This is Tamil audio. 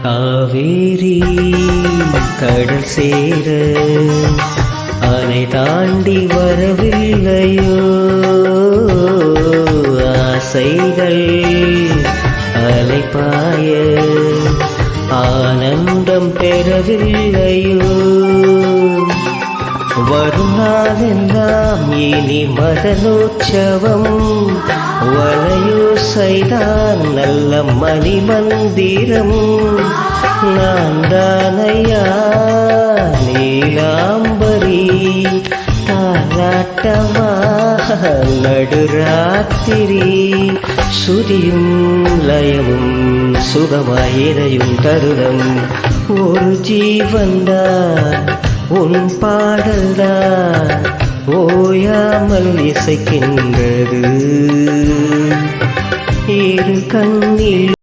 காவேரி கடல் சேர அணை தாண்டி வரவில்லையோ, ஆசைகள் அலைப்பாய ஆனந்தம் பெறவில்லையோ. வரும் நாளெல்லாம் இனி மதனோற்சவம், வளையோசைதான் நல்ல மணி மந்திரம். நான் தானையா நீலாம்பரி, தாலாட்டமாக நடுராத்திரி, சுதியும் லயமும் சுகமாயிரையும் தருணம். ஒரு ஜீவன்தான் உன் பாடல்தான் ஓயாமல் இசைக்கின்றது. இரு கண்ணில்